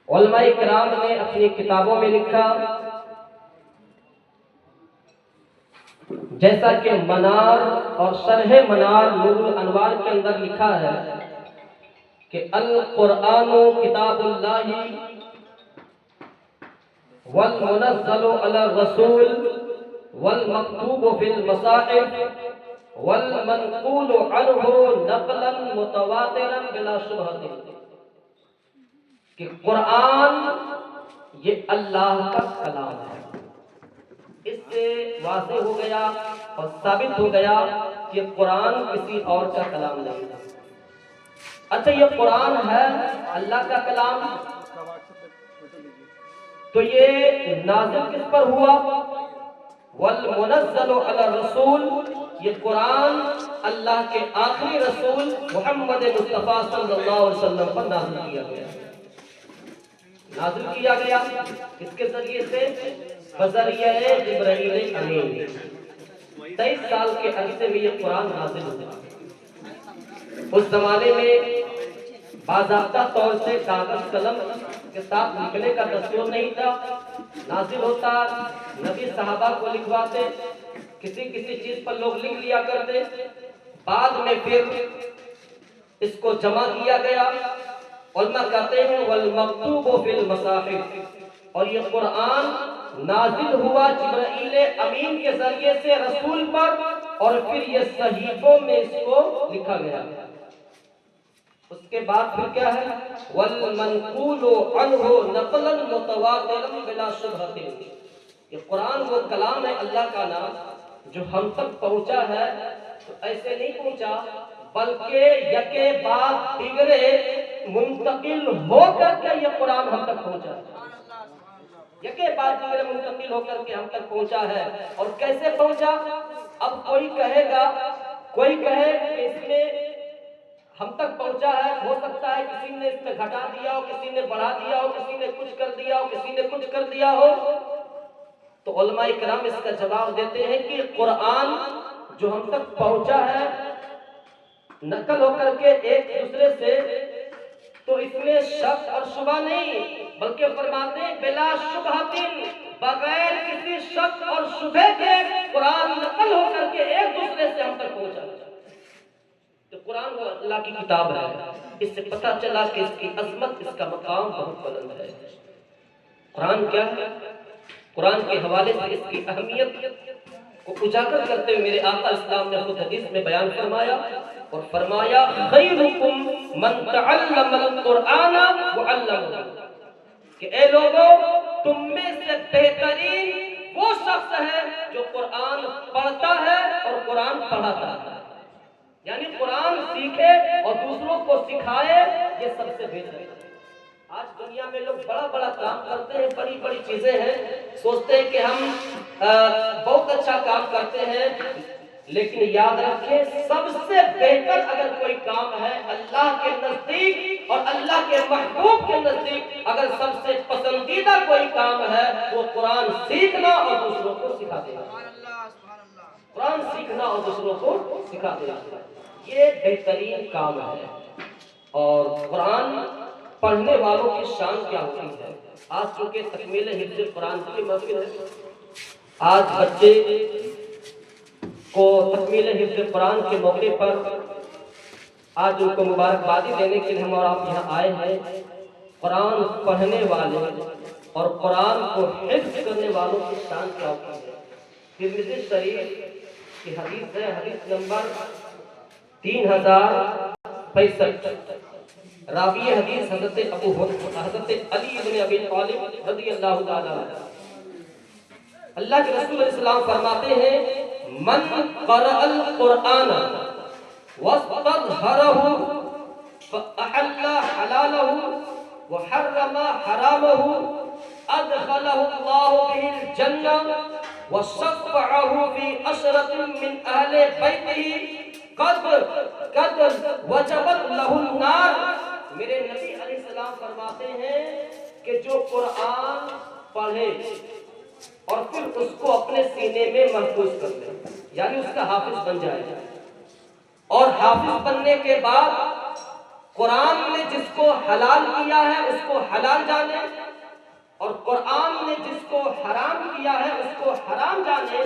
علماء کرام نے اپنی کتابوں میں لکھا، جیسا کہ منار اور شرح منار نور الانوار کے اندر لکھا ہے کہ القرآن کتاب اللہ والمنزل علی الرسول والمکتوب فی المصاحف والمنقول عنہ نقلا متواترا بلا شبہۃ، کہ قرآن یہ اللہ کا کلام ہے۔ اس سے واضح ہو گیا اور ثابت ہو گیا کہ قرآن کسی اور کا کلام نہیں ہے۔ اچھا، یہ قرآن ہے اللہ کا کلام، تو یہ نازل کس پر ہوا؟ والمنزل علی الرسول، یہ قرآن اللہ کے آخری رسول محمد مصطفیٰ صلی اللہ علیہ وسلم پر نازل کیا گیا۔ نازل کیا گیا کس کے ذریعے سے؟ بذریعہ جبرائیل امین۔ 23 سال کے عرصے میں یہ قرآن نازل ہوا۔ اس زمانے میں باضابطہ طور سے کاغذ قلم کے ساتھ لکھنے کا دستور نہیں تھا۔ نازل ہوتا، نبی صحابہ کو لکھواتے، کسی چیز پر لوگ لکھ لیا کرتے، بعد میں پھر اس کو جمع کیا گیا۔ علماء کہتے ہیں والمکتوب فی المصاحف، اور یہ قرآن نازل ہوا جبرائیل امین کے ذریعے سے رسول پر، اور پھر یہ صحیفوں میں اس کو لکھا گیا۔ اس کے بعد پھر کیا ہے؟ والمنقول عنہ نقلا متواترا بلا شبہۃ، یہ قرآن وہ کلام ہے اللہ کا نام جو ہم تک پہنچا ہے، تو ایسے نہیں پہنچا بلکہ یکے بعد دیگرے منتقل ہو کر کے یہ قرآن ہم تک پہنچا ہے۔ یکے بعد دیگرے منتقل ہو کر کے ہم تک پہنچا ہے۔ اور کیسے پہنچا؟ اب کوئی کہے کہ اس میں ہم تک پہنچا ہے، ہو سکتا ہے کسی نے اس میں گھٹا دیا ہو، کسی نے بڑھا دیا ہو، کسی نے کچھ کر دیا ہو، کسی نے کچھ کر دیا ہو۔ تو علماء کرام اس کا جواب دیتے ہیں کہ قرآن جو ہم تک پہنچا ہے نقل ہو کر کے ایک دوسرے سے، تو اس میں شک اور شبہ نہیں، بلکہ فرماتے ہیں بلا شبہۃ، بغیر کسی شک اور شبہ کے قرآن نقل ہو کر کے ایک دوسرے سے ہم تک پہنچا۔ تو قرآن وہ اللہ کی کتاب ہے۔ اس سے پتہ چلا کہ اس کی عظمت، اس کا مقام بہت بلند ہے۔ قرآن کیا ہے؟ قرآن کے حوالے سے اس کی اہمیت کو اجاگر کرتے ہوئے میرے آقا اسلام نے خود حدیث میں بیان فرمایا، اور فرمایا خیرکم من تعلم القرآن وعلمہ، کہ اے لوگو تم میں سے بہترین وہ شخص ہے جو قرآن پڑھتا ہے اور قرآن پڑھاتا ہے، یعنی قرآن سیکھے اور دوسروں کو سکھائے، یہ سب سے بہتر ہے۔ آج دنیا میں لوگ بڑا بڑا کام کرتے ہیں، بڑی بڑی چیزیں ہیں، سوچتے ہیں کہ ہم بہت اچھا کام کرتے ہیں، لیکن یاد رکھیں سب سے بہتر اگر کوئی کام ہے اللہ کے نزدیک اور اللہ کے محبوب کے نزدیک، اگر سب سے پسندیدہ کوئی کام ہے وہ قرآن سیکھنا اور دوسروں کو سکھا دینا۔ قرآن سیکھنا اور دوسروں کو سکھا دینا، یہ بہترین کام ہے۔ اور قرآن پڑھنے والوں کی شان کیا ہوتی ہے؟ آج چونکہ تکمیل حفظ قرآن کی محفل ہے، آج بچے کو تکمیل حفظ قرآن کے موقع پر آج ان کو مبارکبادی دینے کے لیے ہم اور آپ یہاں آئے ہیں۔ قرآن پڑھنے والے اور قرآن کو حفظ کرنے والوں کی شان کیا ہوتی ہے؟ ترمذی شریف کی حدیث ہے، حدیث نمبر 3065، راوی حدیث حضرت علی بن ابی طالب رضی اللہ تعالیٰ عنہ۔ اللہ کے رسول علیہ السلام فرماتے ہیں من قرأ القرآن واستظہرہ فأحل حلالہ وحرم حرامہ ادخلہ اللہ بہ الجنہ وشفعہ فی عشرۃ من اہل بیتہ قد وجبت لہ النار۔ میرے نبی علیہ السلام فرماتے ہیں کہ جو قرآن پڑھے اور پھر اس کو اپنے سینے میں محفوظ کر لے، یعنی اس کا حافظ بن جائے، اور حافظ بننے کے بعد قرآن نے جس کو حلال کیا ہے اس کو حلال جانے، اور قرآن نے جس کو حرام کیا ہے اس کو حرام جانے۔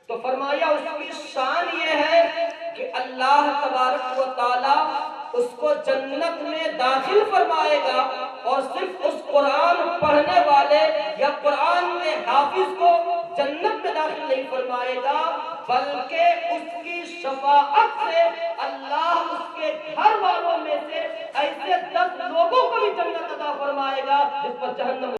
تو فرمایا اس کی شان یہ ہے کہ اللہ تبارک و تعالی اس کو جنت میں داخل فرمائے گا، اور صرف اس قرآن پڑھنے والے یا قرآن کے حافظ کو جنت میں داخل نہیں فرمائے گا، بلکہ اس کی شفاعت سے اللہ اس کے گھر والوں میں سے ایسے 10 لوگوں کو بھی جنت عطا فرمائے گا جس پر جہنم